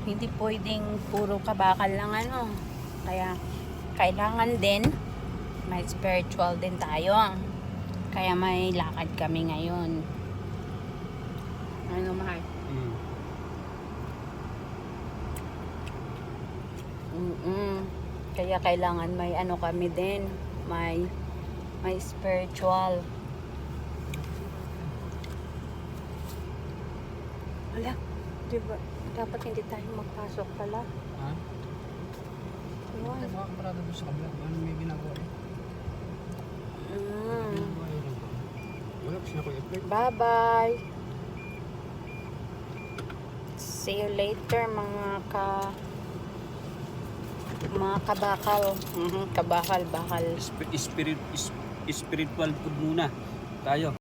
Hindi pwedeng puro kabakal lang ano. Kaya kailangan din may spiritual din tayo. Kaya may lakad kami ngayon. Ano mahal? Kaya kailangan may ano kami din. May spiritual. Wala. Diba? Dapat hindi tayo magpasok pala. Ha? Yun. Makakarada doon sa kabila. Ano may ginagawa eh? Wala kasi ako i-play. Bye-bye. See you later mga kabakal. Kabakal. Spiritual food muna tayo.